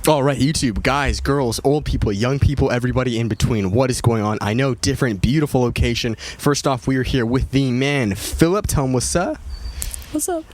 All right, YouTube, guys, girls, old people, young people, everybody in between. What is going on? I know, different, beautiful location. First off, we are here with the man, Philip. Tell him what's up. What's up?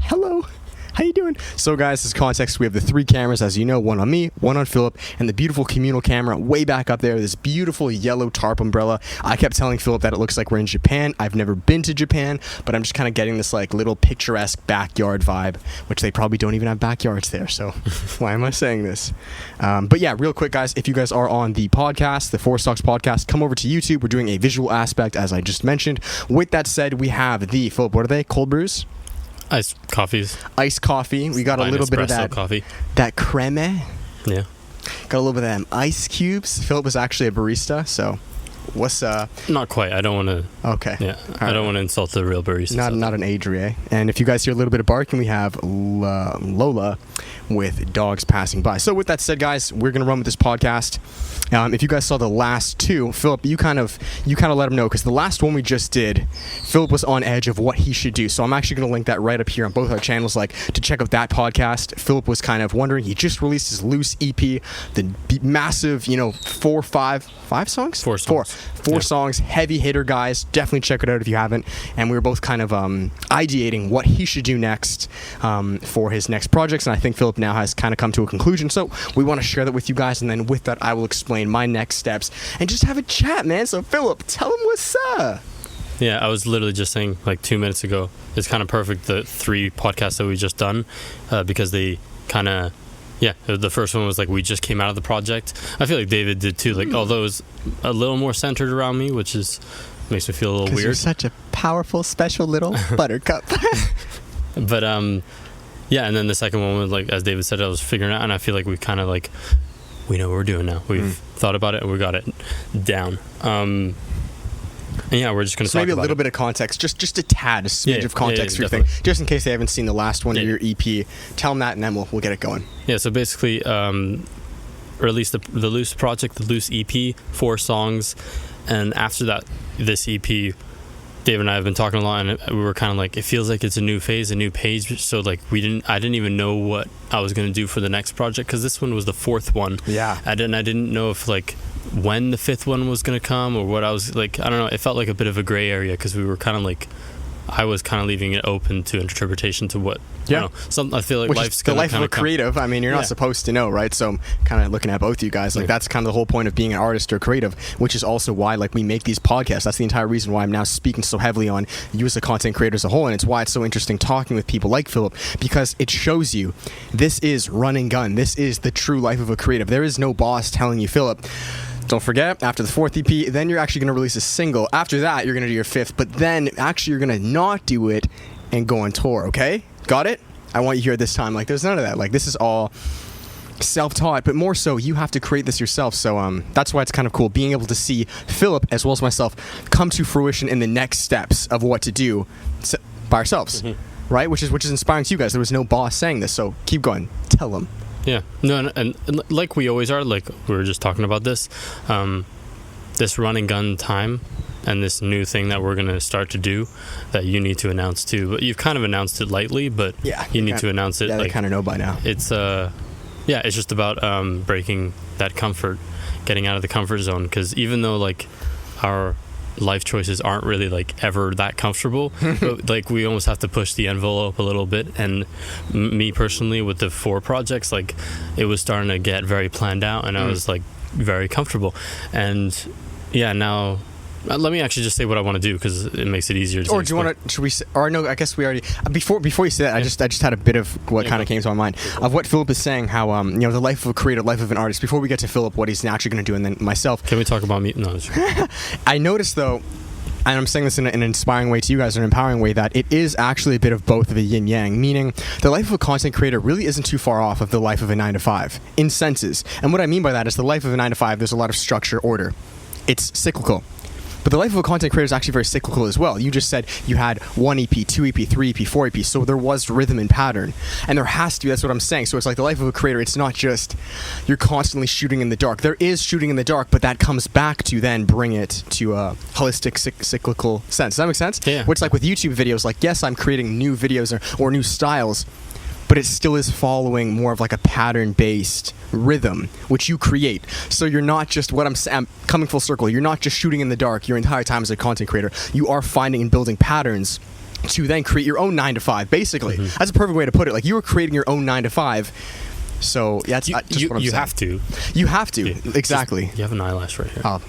Hello. How you doing? So, guys, as context, we have the 3 cameras, as you know, one on me, one on Philip, and the beautiful communal camera way back up there, this beautiful yellow tarp umbrella. I kept telling Philip that it looks like we're in Japan. I've never been to Japan, but I'm just kind of getting this like little picturesque backyard vibe, which they probably don't even have backyards there, so why am I saying this? But yeah, real quick, guys, if you guys are on the podcast, the Four Stocks podcast, come over to YouTube. We're doing a visual aspect, as I just mentioned. With that said, we have the, Philip, what are they? Cold brews? Iced coffees. Iced coffee. We got a little bit of that coffee. That creme. Yeah. Got a little bit of them ice cubes. Philip was actually a barista, so what's Not quite. I don't want to. Okay. Yeah. I don't want to insult the real barista. Not an Adria. And if you guys hear a little bit of barking, we have Lola with dogs passing by. So with that said, guys, we're gonna run with this podcast. If you guys saw the last 2, Philip, you kind of let him know, because the last one we just did, Philip was on edge of what he should do. So I'm actually going to link that right up here on both our channels, like to check out that podcast. Philip was kind of wondering. He just released his Loose EP, the massive, 4 songs. Four songs, heavy hitter, guys. Definitely check it out if you haven't. And we were both kind of ideating what he should do next for his next projects. And I think Philip now has kind of come to a conclusion. So we want to share that with you guys, and then with that, I will explain my next steps and just have a chat, man. So Philip, tell him what's up. Yeah, I was literally just saying like 2 minutes ago, it's kind of perfect, the 3 podcasts that we just done, because they kind of, the first one was like we just came out of the project. I feel like David did too, like although it was a little more centered around me, which makes me feel a little weird. You're such a powerful, special little buttercup. But and then the second one was like, as David said, I was figuring out, and I feel like we kind of like, we know what we're doing now. We've thought about it and we got it down. And we're just going to talk about maybe a little bit of context, just a tad, a smidge of context for your thing, just in case they haven't seen the last one of your EP. Tell them that, and then we'll get it going. Yeah. So basically, released the Loose project, the Loose EP, 4 songs, and after that, this EP, Dave and I have been talking a lot, and we were kind of like, it feels like it's a new phase, a new page. So like I didn't even know what I was going to do for the next project, because this one was the 4th one. Yeah. I didn't know if like when the 5th one was going to come, or what I was like. I don't know. It felt like a bit of a gray area, because we were kind of like, I was kind of leaving it open to interpretation to what. Yeah. I feel like life's the life of a creative. I mean, you're not supposed to know, right? So I'm kind of looking at both you guys. Like that's kind of the whole point of being an artist or creative, which is also why like we make these podcasts. That's the entire reason why I'm now speaking so heavily on you as a content creator as a whole, and it's why it's so interesting talking with people like Philip, because it shows you this is run and gun. This is the true life of a creative. There is no boss telling you, Philip, don't forget, after the 4th EP, then you're actually going to release a single. After that, you're going to do your 5th, but then actually you're going to not do it and go on tour, okay? Got it? I want you here this time. Like, there's none of that. Like, this is all self-taught, but more so, you have to create this yourself. So that's why it's kind of cool being able to see Philip, as well as myself, come to fruition in the next steps of what to do by ourselves, right? Which is inspiring to you guys. There was no boss saying this, so keep going. Tell them. Yeah, no, and like we always are, like we were just talking about this run and gun time, and this new thing that we're going to start to do that you need to announce too. But you've kind of announced it lightly, but you need to announce it. Yeah, like, they kind of know by now. It's it's just about breaking that comfort, getting out of the comfort zone, because even though like our life choices aren't really like ever that comfortable, but like we almost have to push the envelope a little bit. And me personally, with the 4 projects, like it was starting to get very planned out, and I was like very comfortable. And now let me actually just say what I want to do, because it makes it easier to or do you want to, should we, or no, I guess we already, before you say that, I just had a bit of what kind of came to my mind of what Philip is saying, how the life of a creator, life of an artist. Before we get to Philip, what he's naturally going to do, and then myself, can we talk about me? No, I noticed though, and I'm saying this in an inspiring way to you guys, an empowering way, that it is actually a bit of both of a yin yang, meaning the life of a content creator really isn't too far off of the life of a 9-to-5 in senses. And what I mean by that is the life of a 9-to-5, there's a lot of structure, order. It's cyclical. But the life of a content creator is actually very cyclical as well. You just said you had 1 EP, 2 EP, 3 EP, 4 EP, so there was rhythm and pattern. And there has to be, that's what I'm saying. So it's like the life of a creator, it's not just you're constantly shooting in the dark. There is shooting in the dark, but that comes back to then bring it to a holistic, cyclical sense. Does that make sense? Yeah. Which like with YouTube videos, like yes, I'm creating new videos or new styles, but it still is following more of like a pattern-based rhythm, which you create. So you're not just, what I'm coming full circle, you're not just shooting in the dark your entire time as a content creator. You are finding and building patterns to then create your own 9 to 5, basically. That's a perfect way to put it. Like, you were creating your own 9 to 5. So yeah, that's just what I'm saying. You have to. You have to. Yeah. Exactly. You have an eyelash right here. Oh.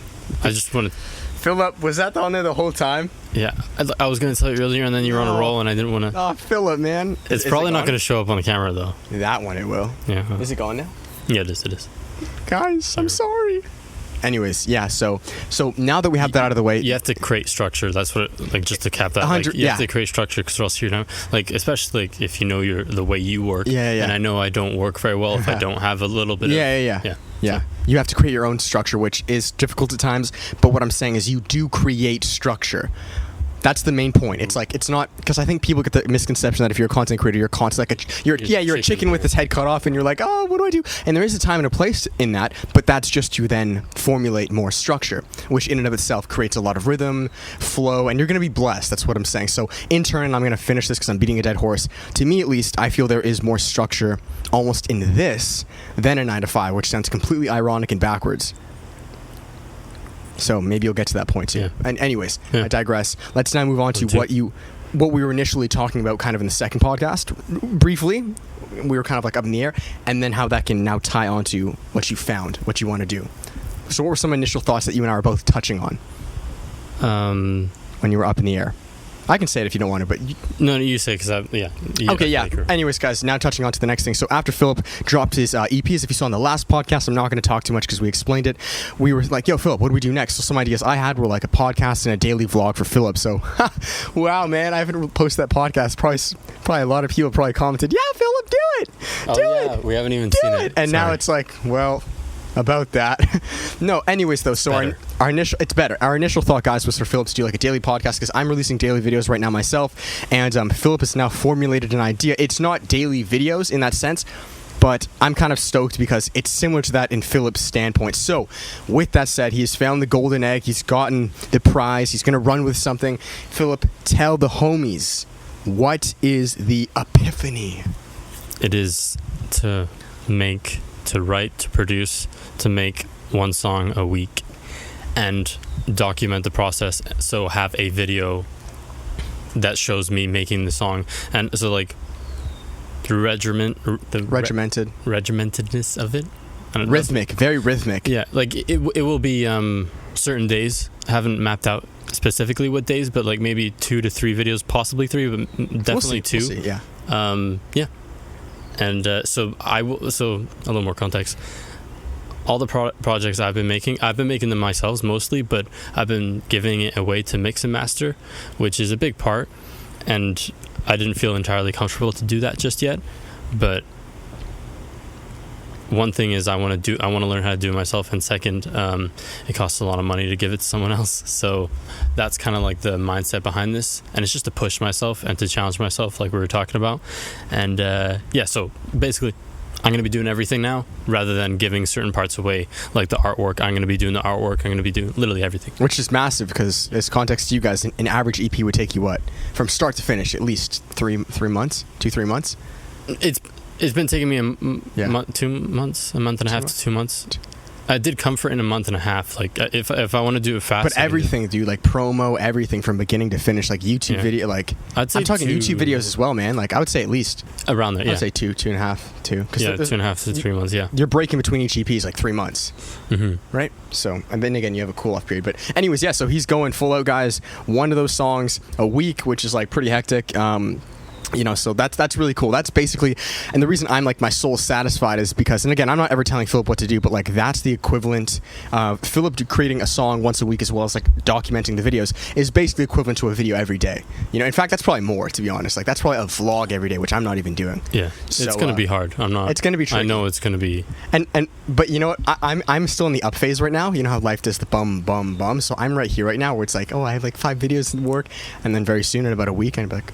I just want to... Philip, was that on there the whole time? Yeah. I was going to tell you earlier, and then you were on a roll, and I didn't want to... Oh, Philip, man. It's probably not going to show up on the camera, though. That one it will. Yeah. Is it gone now? Yeah, it is. Guys, I'm sorry. Anyways, yeah, so now that we have that out of the way... You have to create structure. That's what, like, just to cap that. Like, you have to create structure, because else you're not... Like, especially, like, if you know the way you work. Yeah. And I know I don't work very well if I don't have a little bit of... Yeah. You have to create your own structure, which is difficult at times, but what I'm saying is you do create structure. That's the main point. It's like, it's not, because I think people get the misconception that if you're a content creator, you're constantly like you're a chicken with its head cut off, and you're like, oh, what do I do? And there is a time and a place in that, but that's just to then formulate more structure, which in and of itself creates a lot of rhythm, flow, and you're going to be blessed. That's what I'm saying. So in turn, I'm going to finish this because I'm beating a dead horse. To me, at least, I feel there is more structure almost in this than a 9 to 5, which sounds completely ironic and backwards. So maybe you'll get to that point too. Yeah. And anyways, I digress. Let's now move on to what we were initially talking about kind of in the second podcast. Briefly, we were kind of like up in the air, and then how that can now tie onto what you found, what you want to do. So what were some initial thoughts that you and I were both touching on when you were up in the air? I can say it if you don't want to, but... No, you say, because Anyways, guys, now touching on to the next thing. So after Philip dropped his EPs, if you saw on the last podcast, I'm not going to talk too much because we explained it. We were like, yo, Philip, what do we do next? So some ideas I had were like a podcast and a daily vlog for Philip. So, wow, man, I haven't posted that podcast. Probably a lot of people probably commented, yeah, Philip, do it. Do it. We haven't even seen it. And now it's like, well... about that. No, anyways though, so our initial thought, guys, was for Philip to do like a daily podcast, because I'm releasing daily videos right now myself, and Philip has now formulated an idea. It's not daily videos in that sense, but I'm kind of stoked because it's similar to that in Philip's standpoint. So with that said, he's found the golden egg, he's gotten the prize, he's going to run with something. Philip, tell the homies, what is the epiphany? It is to write, to produce, to make one song a week and document the process. So have a video that shows me making the song. And so like the regimentedness of it. Rhythmic, very rhythmic. Yeah, like it will be certain days. I haven't mapped out specifically what days, but like maybe 2 to 3 videos, possibly 3, but definitely 2. We'll see, yeah. Yeah. And so a little more context. All the projects I've been making them myself mostly, but I've been giving it away to mix and master, which is a big part. And I didn't feel entirely comfortable to do that just yet. But one thing is I want to learn how to do it myself, and second, it costs a lot of money to give it to someone else. So that's kind of like the mindset behind this, and it's just to push myself and to challenge myself, like we were talking about. And so basically I'm going to be doing everything now rather than giving certain parts away, like the artwork. I'm going to be doing the artwork. I'm going to be doing literally everything, which is massive, because as context to you guys, an average EP would take you what, from start to finish, at least 3 months, 2-3 months. It's been taking me a month and a half to 2 months. I did Comfort in a month and a half. Like if I want to do it fast. But everything, dude, like promo, everything from beginning to finish, like YouTube video, like I'm talking YouTube videos as well, man. Like I would say at least around there. Yeah. I'd say 2.5. 2.5 to 3 months. Yeah. You're breaking between each EP is like 3 months, right? So, and then again, you have a cool off period. But anyways, yeah. So he's going full out, guys. One of those songs a week, which is like pretty hectic. So that's really cool. That's basically, and the reason I'm like my soul satisfied is because, and again, I'm not ever telling Philip what to do, but like that's the equivalent of Philip creating a song once a week, as well as like documenting the videos, is basically equivalent to a video every day. In fact, that's probably more, to be honest. Like that's probably a vlog every day, which I'm not even doing. Yeah, so, it's going to be hard. I'm not. It's going to be tricky. I know it's going to be. But you know what? I'm still in the up phase right now. You know how life does the bum. So I'm right here right now where it's like, oh, I have like 5 videos in work, and then very soon in about a week, I'd be like.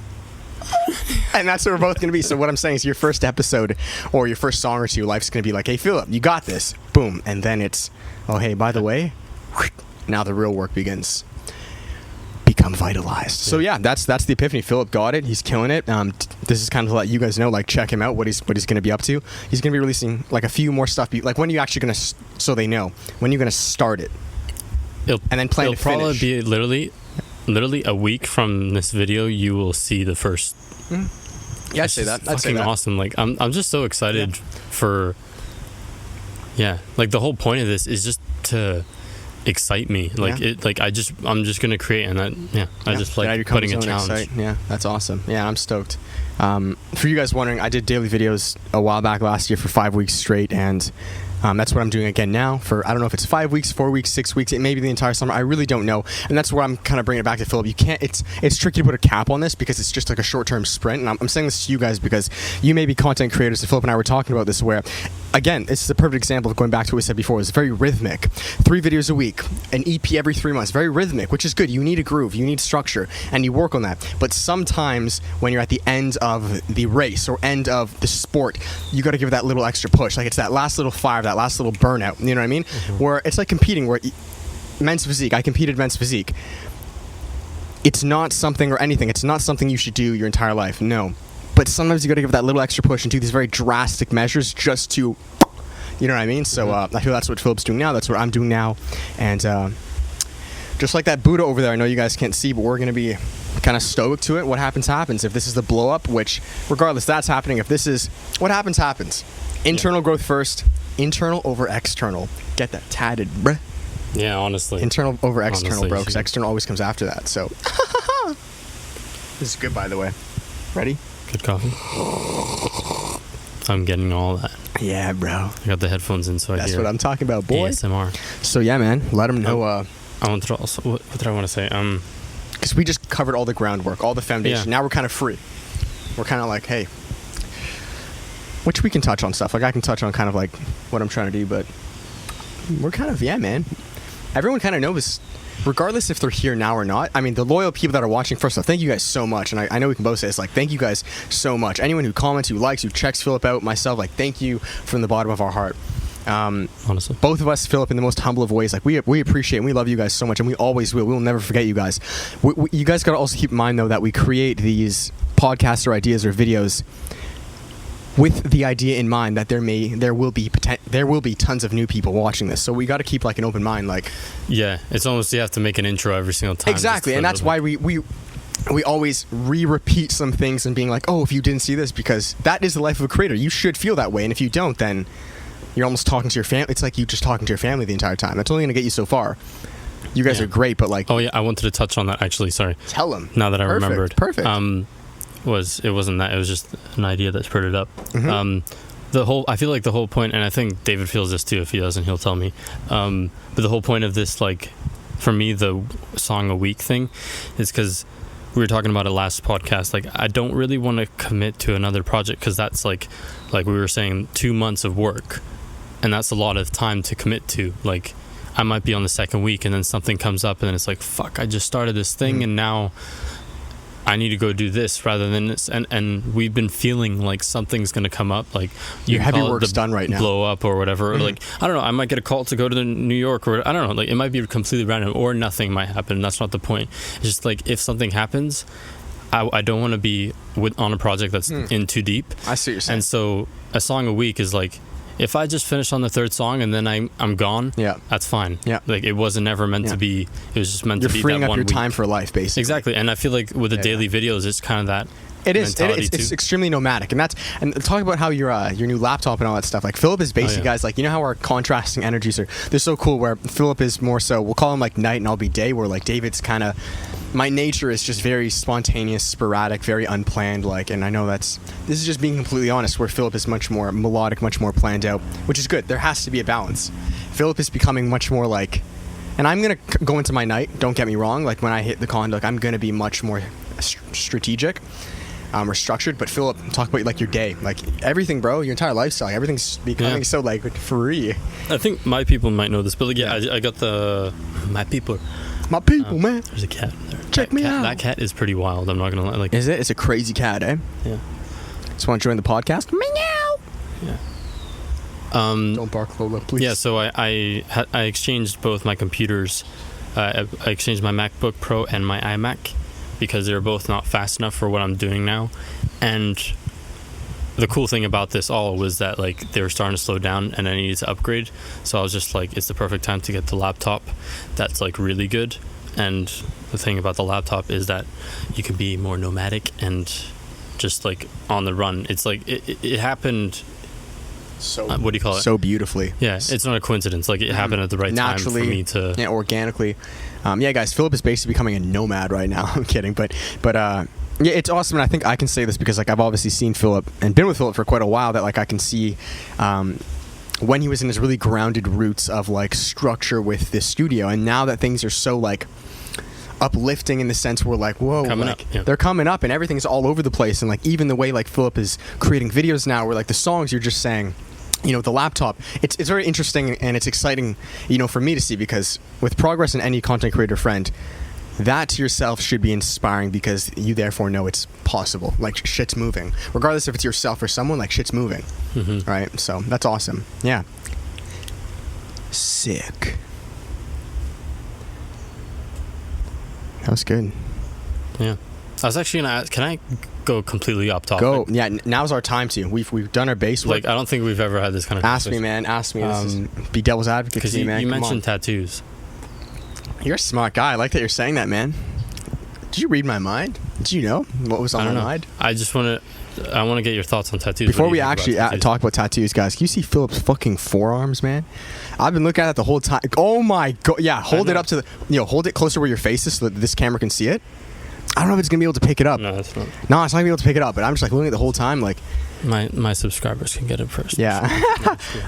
And that's what we're both going to be. So what I'm saying is your first episode or your first song or two, life's going to be like, hey, Philip, you got this. Boom. And then it's, oh, hey, by the way, now the real work begins. become vitalized. So yeah, that's the epiphany. Philip got it. He's killing it. This is kind of to let you guys know, like, check him out, what he's going to be up to. He's going to be releasing like a few more stuff. Like, when are you actually going to, so they know, when are you going to start it? And then plan to finish. It'll probably be literally a week from this video, you will see the first. Yeah, I'd say that. Fucking awesome. Like, I'm just so excited for. Yeah, like the whole point of this is just to excite me. Like I'm just gonna create, and I just like putting a challenge. Yeah, that's awesome. Yeah, I'm stoked. For you guys wondering, I did daily videos a while back last year for 5 weeks straight, and that's what I'm doing again now for, I don't know if it's 5 weeks, 4 weeks, 6 weeks, it may be the entire summer. I really don't know. And that's where I'm kind of bringing it back to Philip. You can't, it's tricky to put a cap on this because it's just like a short-term sprint. And I'm saying this to you guys because you may be content creators, and Philip and I were talking about this, where, again, this is a perfect example of going back to what we said before. It's very rhythmic. 3 videos a week, an EP every 3 months. Very rhythmic, which is good. You need a groove, you need structure, and you work on that. But sometimes when you're at the end of the race or end of the sport, you got to give it that little extra push. Like, it's that last little fire, that last little burnout. You know what I mean? Where it's like competing, where men's physique, I competed men's physique. It's not something or anything. It's not something you should do your entire life. No. But sometimes you got to give that little extra push and do these very drastic measures just to, you know what I mean? So I feel that's what Philip's doing now. That's what I'm doing now. And just like that Buddha over there, I know you guys can't see, but we're going to be kind of stoked to it. What happens, happens. If this is the blow up, which regardless, that's happening. If this is what happens, happens. Internal growth first. Internal over external. Get that tatted, bruh. Yeah, honestly. Internal over external, bro, because external always comes after that. So this is good, by the way. Ready? Good coffee. I'm getting all that. Yeah, bro. I got the headphones in, so that's what I'm talking about, boy. ASMR. So yeah, man, let them know. I wanted to also, what did I want to say? Because we just covered all the groundwork, all the foundation. Now we're kind of free. We're kind of like, hey, which we can touch on stuff. Like, I can touch on kind of like what I'm trying to do, but we're kind of, yeah, man. Everyone kind of knows, regardless if they're here now or not. I mean, the loyal people that are watching, first off, thank you guys so much. And I know we can both say this, like, thank you guys so much. Anyone who comments, who likes, who checks Philip out, myself, like, thank you from the bottom of our heart. Honestly, both of us, Philip, in the most humble of ways, like, we appreciate and we love you guys so much, and we always will. We will never forget you guys. You guys got to also keep in mind, though, that we create these podcasts or ideas or videos with the idea in mind that there will be tons of new people watching this. So we got to keep like an open mind. Like, yeah, it's almost, you have to make an intro every single time. Exactly, and that's why we always repeat some things and being like, oh, if you didn't see this, because that is the life of a creator. You should feel that way, and if you don't, then you're almost talking to your family. It's like you just talking to your family the entire time. That's only going to get you so far. You guys are great, but like... Oh, yeah, I wanted to touch on that, actually. Sorry. Tell them. Now that I remembered. Perfect. It wasn't that. It was just an idea that spurred it up. I feel like the whole point, and I think David feels this too. If he doesn't, he'll tell me. But the whole point of this, like, for me, the song a week thing is because we were talking about it last podcast. Like, I don't really want to commit to another project because that's like we were saying, 2 months of work, and that's a lot of time to commit to. Like, I might be on the second week, and then something comes up, and then it's like, fuck, I just started this thing, and now I need to go do this rather than this. And we've been feeling like something's going to come up. Like, your heavy work's done right now. Blow up or whatever. Or like, I don't know, I might get a call to go to New York, or I don't know, like, it might be completely random, or nothing might happen. That's not the point. It's just like, if something happens, I don't want to be on a project that's in too deep. I see what you're saying. And so a song a week is like, if I just finish on the third song and then I'm gone, that's fine. Yeah. Like, it wasn't never meant to be. It was just meant to be that 1 week. You're freeing up your time for life, basically. Exactly. And I feel like with the daily videos, it's kind of that. It is. It's extremely nomadic, and talk about how your new laptop and all that stuff. Like, Philip is basically, guys, like, you know how our contrasting energies are. They're so cool. Where Philip is more so, we'll call him like night, and I'll be day. Where like David's kind of, my nature is just very spontaneous, sporadic, very unplanned. Like, and I know this is just being completely honest. Where Philip is much more melodic, much more planned out, which is good. There has to be a balance. Philip is becoming much more like, and I'm gonna go into my night. Don't get me wrong. Like, when I hit the con, like, I'm gonna be much more strategic. Or structured, but Philip, talk about like your day, like everything, bro, your entire lifestyle, everything's becoming so like free. I think my people might know this, but like, I got my people, man. There's a cat there. Check me out. That cat is pretty wild. I'm not gonna lie. Like, is it? It's a crazy cat, eh? Yeah. Just want to join the podcast? Meow. Yeah. Don't bark, Lola, please. Yeah. So I exchanged both my computers I exchanged my MacBook Pro and my iMac because they're both not fast enough for what I'm doing now. And the cool thing about this all was that like they were starting to slow down and I needed to upgrade. So I was just like, it's the perfect time to get the laptop that's like really good. And the thing about the laptop is that you can be more nomadic and just like on the run. It's like it happened. So what do you call it? So beautifully. Yeah, it's not a coincidence. Like it happened at the right naturally, time for me to. Yeah, organically. Yeah, guys, Philip is basically becoming a nomad right now. I'm kidding, but yeah, it's awesome, and I think I can say this because like I've obviously seen Philip and been with Philip for quite a while. That like I can see when he was in his really grounded roots of like structure with this studio, and now that things are so like uplifting in the sense where like whoa, coming like, up, yeah. They're coming up and everything's all over the place, and like even the way like Philip is creating videos now where like the songs you're just saying, you know, the laptop, it's very interesting and it's exciting, you know, for me to see, because with progress in any content creator friend, that to yourself should be inspiring because you therefore know it's possible. Like shit's moving, regardless if it's yourself or someone. Like shit's moving, right? So that's awesome. Yeah, sick. That was good. Yeah, I was actually gonna ask, can I go completely off topic? Go. Yeah, now's our time to. We've done our base work. Like I don't think we've ever had this kind of. Ask me, man. Ask me. Be devil's advocate. Because man. you Come mentioned on. tattoos. You're a smart guy. I like that you're saying that, man. Did you read my mind? Did you know what was on my mind? I just want to get your thoughts on tattoos. Before we actually talk about tattoos, guys, can you see Philip's fucking forearms, man? I've been looking at it the whole time. Oh my god! Yeah, hold it up to the, hold it closer where your face is so that this camera can see it. I don't know if it's gonna be able to pick it up. No, it's not. No, it's not gonna be able to pick it up. But I'm just like looking at it the whole time, like. My subscribers can get it first. Yeah,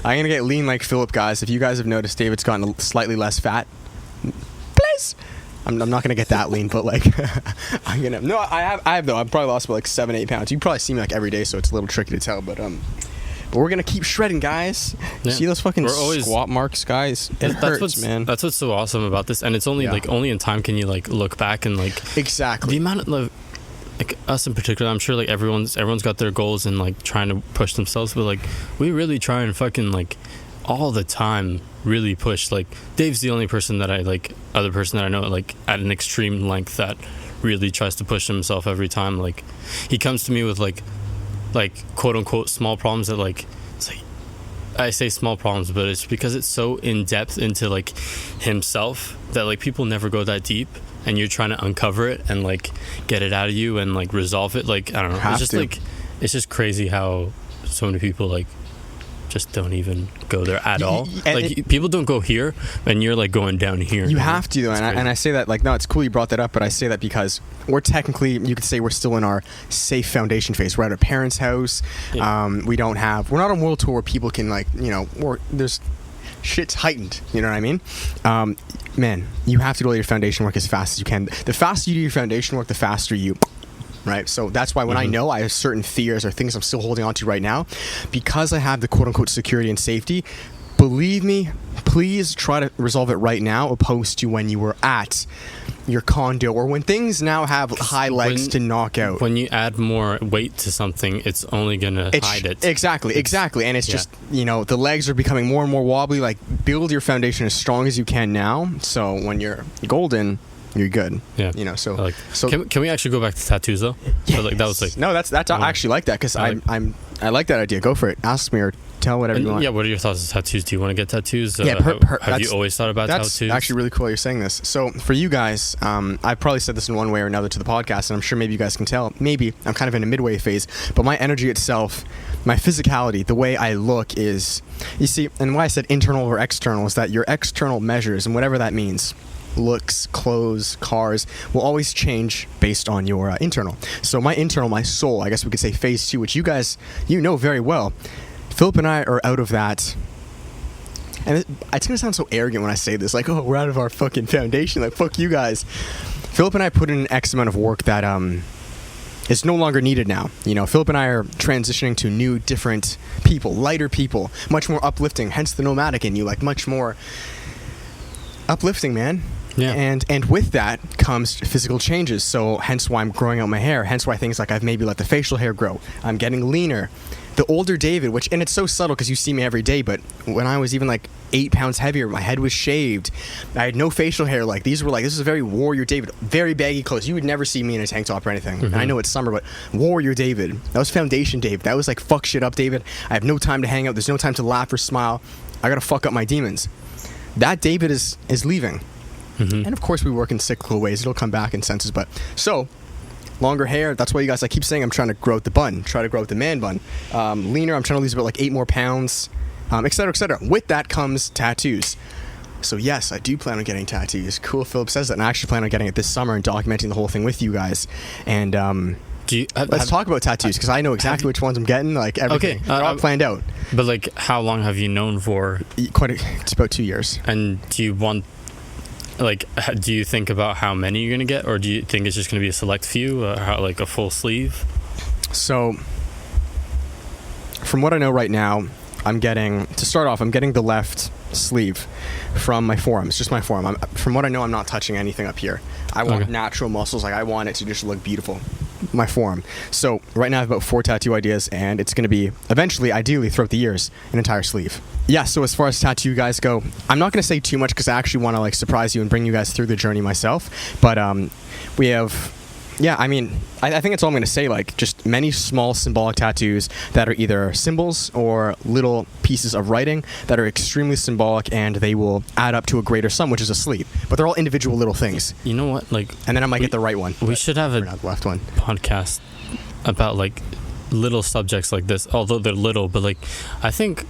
I'm gonna get lean like Philip, guys. If you guys have noticed, David's gotten slightly less fat. Please. I'm not gonna get that lean, but like I'm gonna. No, I have though. I've probably lost about like 7-8 pounds. You probably see me like every day, so it's a little tricky to tell. But we're gonna keep shredding, guys. Yeah. See those fucking squat marks, guys? It hurts, man. That's what's so awesome about this, and it's only like only in time can you like look back and like exactly the amount of like us in particular. I'm sure like everyone's got their goals and like trying to push themselves, but like we really try and fucking like all the time really push. Like Dave's the only person that other person that I know like at an extreme length that really tries to push himself every time. Like he comes to me with like quote unquote small problems that like it's like I say small problems, but it's because it's so in depth into like himself that like people never go that deep, and you're trying to uncover it and like get it out of you and like resolve it. Like I don't know, it's just like it's just crazy how so many people like just don't even go there at all. Like people don't go here, and you're like going down here. You have to, though, and I say that like no, it's cool you brought that up, but I say that because we're technically, you could say we're still in our safe foundation phase. We're at our parents' house. Yeah. We're not on world tour where people can like there's shit's heightened. You know what I mean? Man, you have to do all your foundation work as fast as you can. The faster you do your foundation work, the faster you. Right, so that's why when I know I have certain fears or things I'm still holding on to right now, because I have the quote-unquote security and safety, believe me, please try to resolve it right now, opposed to when you were at your condo or when things now have high legs to knock out. When you add more weight to something, it's only gonna hide it. Exactly, and it's just the legs are becoming more and more wobbly. Like build your foundation as strong as you can now, so when you're golden, you're good. Yeah. So can we actually go back to tattoos though? Yes. So, like that was like no, that's I actually like that because I like that idea. Go for it. Ask me or tell whatever you want. Yeah. What are your thoughts on tattoos? Do you want to get tattoos? Yeah. Have you always thought about tattoos? That's actually really cool you're saying this. So for you guys, I've probably said this in one way or another to the podcast, and I'm sure maybe you guys can tell. Maybe I'm kind of in a midway phase, but my energy itself, my physicality, the way I look is, you see, and why I said internal over external is that your external measures and whatever that means. Looks, clothes, cars will always change based on your internal. So my internal, my soul, I guess we could say phase 2, which you guys, know very well. Philip and I are out of that. And it's going to sound so arrogant when I say this, like, oh, we're out of our fucking foundation, like, fuck you guys. Philip and I put in an X amount of work that is no longer needed now. Philip and I are transitioning to new, different people, lighter people, much more uplifting, hence the nomadic in you, like much more uplifting, man. Yeah. And with that comes physical changes. So hence why I'm growing out my hair. Hence why things like I've maybe let the facial hair grow. I'm getting leaner. The older David, and it's so subtle because you see me every day, but when I was even like 8 pounds heavier, my head was shaved. I had no facial hair. Like this is a very warrior David, very baggy clothes. You would never see me in a tank top or anything. And I know it's summer, but warrior David. That was foundation David. That was like fuck shit up David. I have no time to hang out. There's no time to laugh or smile. I gotta fuck up my demons. That David is leaving. And of course we work in cyclical ways. It'll come back in senses, but so longer hair, that's why you guys, I keep saying I'm trying to grow out the bun, try to grow out the man bun. Leaner, I'm trying to lose about like 8 more pounds, etc., etc. With that comes tattoos. So yes, I do plan on getting tattoos. Cool, Philip says that, and I actually plan on getting it this summer and documenting the whole thing with you guys. And let's talk about tattoos, because I know exactly which ones I'm getting, like everything. Okay, they're all planned out. But like, how long have you known for? It's about 2 years. And do you think about how many you're gonna get, or do you think it's just gonna be a select few, like a full sleeve? So, from what I know right now, I'm getting the left sleeve from my forearms, just my forearm. From what I know, I'm not touching anything up here. I want natural muscles, like I want it to just look beautiful. My forearm. So right now I have about 4 tattoo ideas, and it's going to be eventually, ideally throughout the years, an entire sleeve. Yeah, so as far as tattoo guys go, I'm not going to say too much because I actually want to like surprise you and bring you guys through the journey myself. But we have, I think that's all I'm going to say, like just many small symbolic tattoos that are either symbols or little pieces of writing that are extremely symbolic, and they will add up to a greater sum, which is a sleeve. But they're all individual little things. You know what? Like, and then I might get the right one. We should have a left one podcast about like little subjects like this, although they're little, but like I think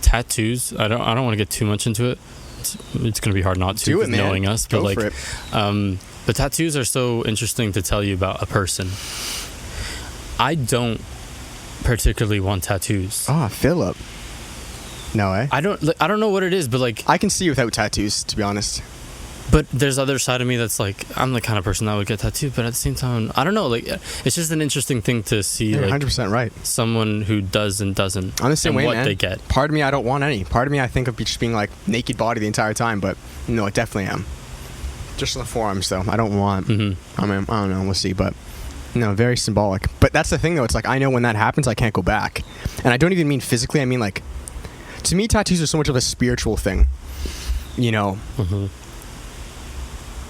tattoos, I don't want to get too much into it. It's going to be hard not to, do it, man. Knowing us, but like but tattoos are so interesting to tell you about a person. I don't particularly want tattoos. Philip. No, eh? I don't know what it is, but like I can see you without tattoos, to be honest. But there's other side of me that's like, I'm the kind of person that would get tattooed, but at the same time, I don't know, like it's just an interesting thing to see. You're like 100% right. Someone who does and doesn't. I'm the same way, what man. They get. Part of me, I don't want any. Part of me, I think of just being like naked body the entire time, but no, I definitely am. Just on the forearms, though. I don't want. I mean, I don't know. We'll see, but no, very symbolic. But that's the thing, though. It's like I know when that happens, I can't go back, and I don't even mean physically. I mean like, to me, tattoos are so much of a spiritual thing, you know.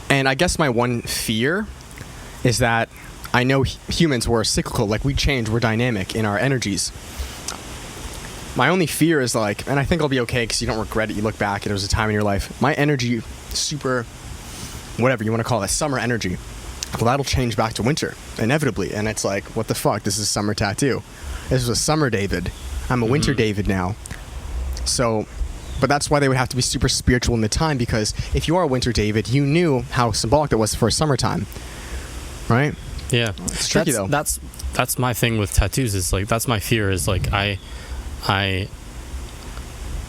And I guess my one fear is that I know humans were cyclical, like we change, we're dynamic in our energies. My only fear is like, and I think I'll be okay because you don't regret it, you look back and it was a time in your life. My energy, super, whatever you want to call it, summer energy, well, that'll change back to winter, inevitably. And it's like, what the fuck, this is summer tattoo. This was a summer David. I'm a winter David now. So... But that's why they would have to be super spiritual in the time, because if you are a winter David, you knew how symbolic that was for summertime, right? Yeah, it's tricky though. That's my thing with tattoos. Is like that's my fear. Is like I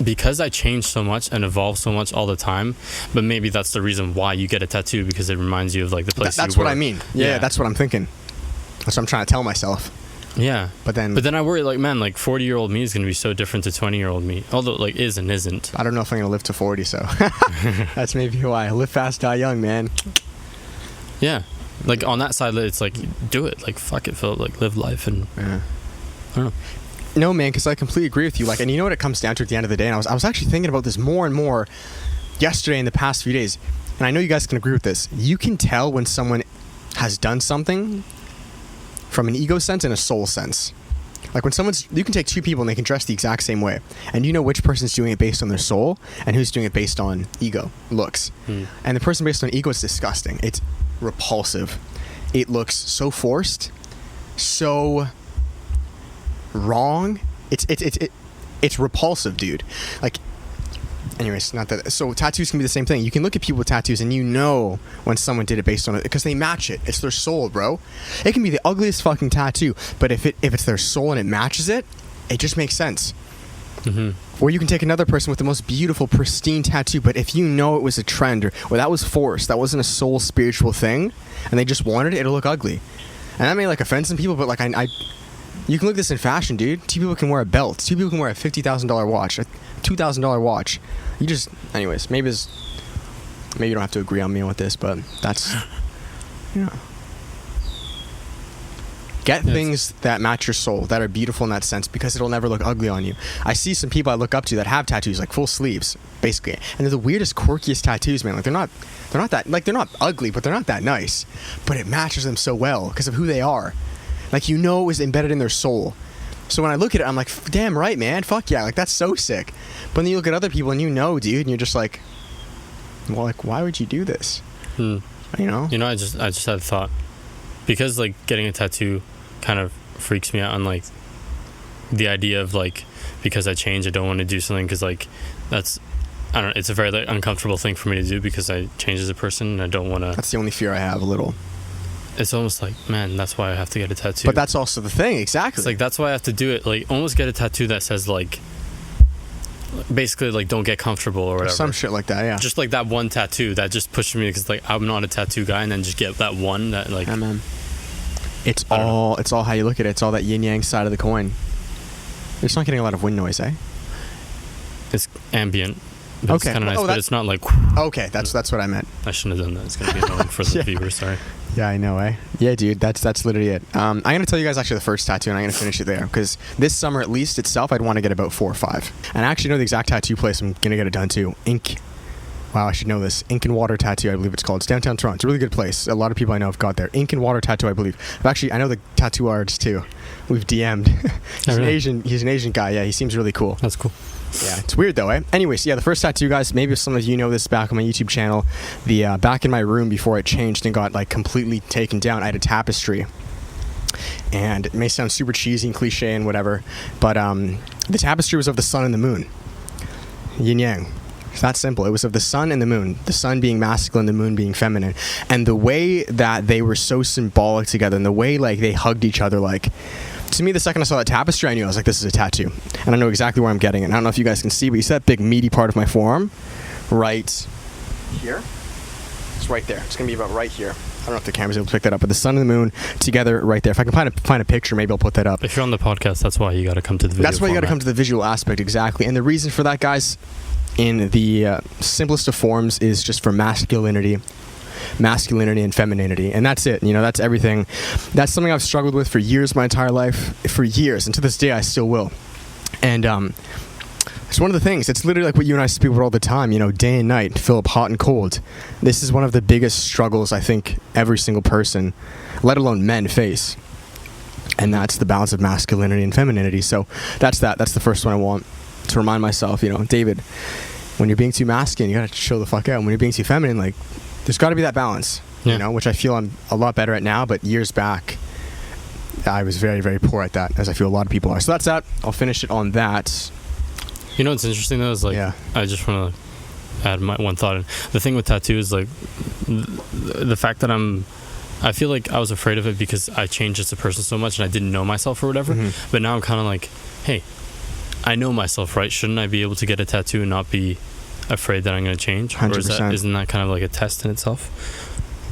because I change so much and evolve so much all the time. But maybe that's the reason why you get a tattoo, because it reminds you of like the place. That's you what were. I mean. Yeah, that's what I'm thinking. That's what I'm trying to tell myself. Yeah, but then I worry, like, man, like 40-year-old me is going to be so different to 20-year-old me, although like is and isn't. I don't know if I'm going to live to 40, so that's maybe why. Live fast, die young, man. Yeah, like on that side, it's like do it, like fuck it, Philip, like live life, and I don't know. No, man, because I completely agree with you. Like, and you know what it comes down to at the end of the day, and I was actually thinking about this more and more yesterday in the past few days, and I know you guys can agree with this. You can tell when someone has done something from an ego sense and a soul sense. Like when you can take 2 people and they can dress the exact same way, and you know which person's doing it based on their soul and who's doing it based on ego, looks. And the person based on ego is disgusting. It's repulsive. It looks so forced, so wrong. It's repulsive, dude. Like, anyways, not that. So tattoos can be the same thing. You can look at people with tattoos and you know when someone did it based on it because they match it. It's their soul, bro. It can be the ugliest fucking tattoo, but if it's their soul and it matches it, it just makes sense. Or you can take another person with the most beautiful, pristine tattoo, but if you know it was a trend or that was forced, that wasn't a soul spiritual thing, and they just wanted it, it'll look ugly. And that may like offend some people, but like you can look at this in fashion, dude. 2 people can wear a belt. 2 people can wear a $50,000 watch, a $2,000 watch. Anyways, maybe maybe you don't have to agree on me with this, but that's, get things that match your soul, that are beautiful in that sense, because it'll never look ugly on you. I see some people I look up to that have tattoos, like full sleeves, basically, and they're the weirdest, quirkiest tattoos, man. Like they're not that, like they're not ugly, but they're not that nice. But it matches them so well because of who they are. Like, it was embedded in their soul. So when I look at it, I'm like, damn right, man. Fuck yeah, like that's so sick. But then you look at other people and dude, and you're just like, well, like, why would you do this? I just had a thought, because like getting a tattoo kind of freaks me out on like the idea of like, because I change, I don't want to do something, because like it's a very like, uncomfortable thing for me to do, because I change as a person and I don't want to. That's the only fear I have, a little. It's almost like, man, that's why I have to get a tattoo. But that's also the thing, exactly. It's like, that's why I have to do it, like almost get a tattoo that says like, basically like, don't get comfortable or whatever. Or some shit like that, yeah. Just like that one tattoo that just pushed me, because like I'm not a tattoo guy, and then just get that one that like. Yeah, man. It's all how you look at it. It's all that yin yang side of the coin. It's not getting a lot of wind noise, eh? It's ambient. But Okay. It's kind of nice, but it's not like. Okay, that's what I meant. I shouldn't have done that. It's gonna be annoying for the viewers. Sorry. Yeah, I know, eh? Yeah, dude, that's literally it. I'm gonna tell you guys actually the first tattoo, and I'm gonna finish it there, because this summer at least itself, I'd want to get about 4 or 5. And I actually know the exact tattoo place I'm gonna get it done to. Wow, I should know this. Ink and Water Tattoo, I believe it's called. It's downtown Toronto. It's a really good place. A lot of people I know have got there. Ink and Water Tattoo, I believe. I know the tattoo artist too. We've DM'd. He's an Asian guy. Yeah, he seems really cool. That's cool. Yeah, it's weird though, eh? Anyways, yeah, the first tattoo, guys, maybe some of you know this back on my YouTube channel. The back in my room before it changed and got like completely taken down, I had a tapestry. And it may sound super cheesy and cliche and whatever, but the tapestry was of the sun and the moon. Yin yang. It's that simple. It was of the sun and the moon, the sun being masculine, the moon being feminine. And the way that they were so symbolic together, and the way like they hugged each other, like, to me, the second I saw that tapestry, I knew, I was like, this is a tattoo. And I know exactly where I'm getting it. And I don't know if you guys can see, but you see that big meaty part of my forearm right here? It's right there. It's going to be about right here. I don't know if the camera's able to pick that up, but the sun and the moon together right there. If I can find a picture, maybe I'll put that up. If you're on the podcast, that's why you got to come to the video. That's why you got to come to the visual aspect, exactly. And the reason for that, guys, in the simplest of forms, is just for masculinity and femininity, and that's it. That's everything. That's something I've struggled with for years, my entire life, for years, and to this day I still will. And it's one of the things. It's literally like what you and I speak about all the time, day and night, Philip, hot and cold. This is one of the biggest struggles I think every single person, let alone men, face. And that's the balance of masculinity and femininity. So that's the first one I want to remind myself, David, when you're being too masculine, you gotta show the fuck out. When you're being too feminine, like, there's got to be that balance, which I feel I'm a lot better at now, but years back, I was very, very poor at that, as I feel a lot of people are. So that's that. I'll finish it on that. What's interesting, though, is, like, I just want to add my one thought. The thing with tattoos, like, the fact that I feel like I was afraid of it because I changed as a person so much and I didn't know myself or whatever. Mm-hmm. But now I'm kind of like, hey, I know myself, right? Shouldn't I be able to get a tattoo and not be afraid that I'm going to change? 100%. Or isn't that kind of like a test in itself?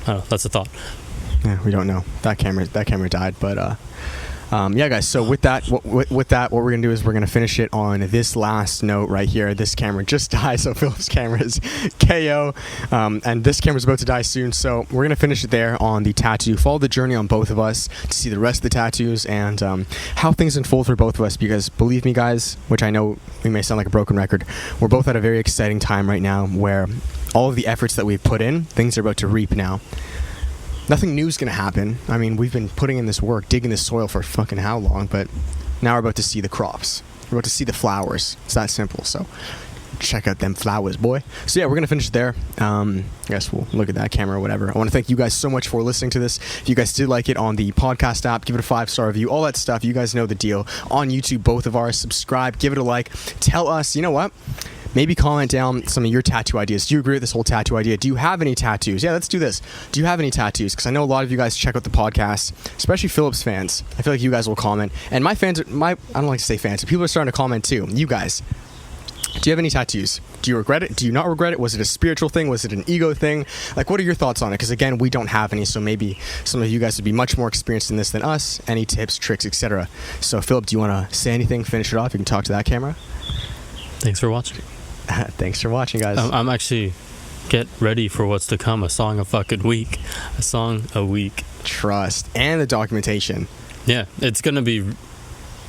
I don't know. That's a thought. Yeah, we don't know. That camera died, but yeah, guys. So with that, what we're gonna do is we're gonna finish it on this last note right here. This camera just died, so Philip's camera is KO, and this camera's about to die soon. So we're gonna finish it there on the tattoo. Follow the journey on both of us to see the rest of the tattoos and how things unfold for both of us. Because believe me, guys, which I know we may sound like a broken record, we're both at a very exciting time right now where all of the efforts that we've put in, things are about to reap now. Nothing new is going to happen. I mean, we've been putting in this work, digging this soil for fucking how long, but now we're about to see the crops. We're about to see the flowers. It's that simple. So check out them flowers, boy. So yeah, we're going to finish it there. I guess we'll look at that camera or whatever. I want to thank you guys so much for listening to this. If you guys did like it on the podcast app, give it a 5-star review, all that stuff. You guys know the deal. On YouTube, both of ours, subscribe, give it a like. Tell us, you know what? Maybe comment down some of your tattoo ideas. Do you agree with this whole tattoo idea? Do you have any tattoos? Yeah, let's do this. Do you have any tattoos? Because I know a lot of you guys check out the podcast, especially Philip's fans. I feel like you guys will comment. And my fans, I don't like to say fans, but people are starting to comment too. You guys, do you have any tattoos? Do you regret it? Do you not regret it? Was it a spiritual thing? Was it an ego thing? Like, what are your thoughts on it? Because again, we don't have any, so maybe some of you guys would be much more experienced in this than us. Any tips, tricks, etc. So Philip, do you want to say anything? Finish it off. You can talk to that camera. Thanks for watching. Thanks for watching, guys. I'm actually get ready for what's to come. A song a fucking week. A song a week. Trust. And the documentation. Yeah, it's going to be...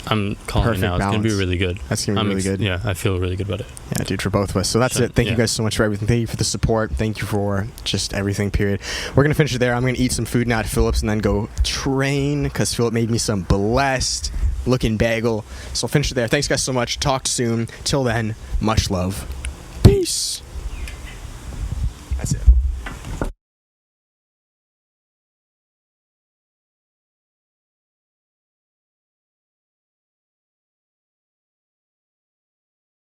I'm calling Perfect it now. It's going to be really good. That's going to be really good. Yeah, I feel really good about it. Yeah, dude, for both of us. So that's it. Thank you guys so much for everything. Thank you for the support. Thank you for just everything, period. We're going to finish it there. I'm going to eat some food now at Philip's and then go train because Philip made me some blessed looking bagel. So I'll finish it there. Thanks, guys, so much. Talk soon. Till then, much love. Peace.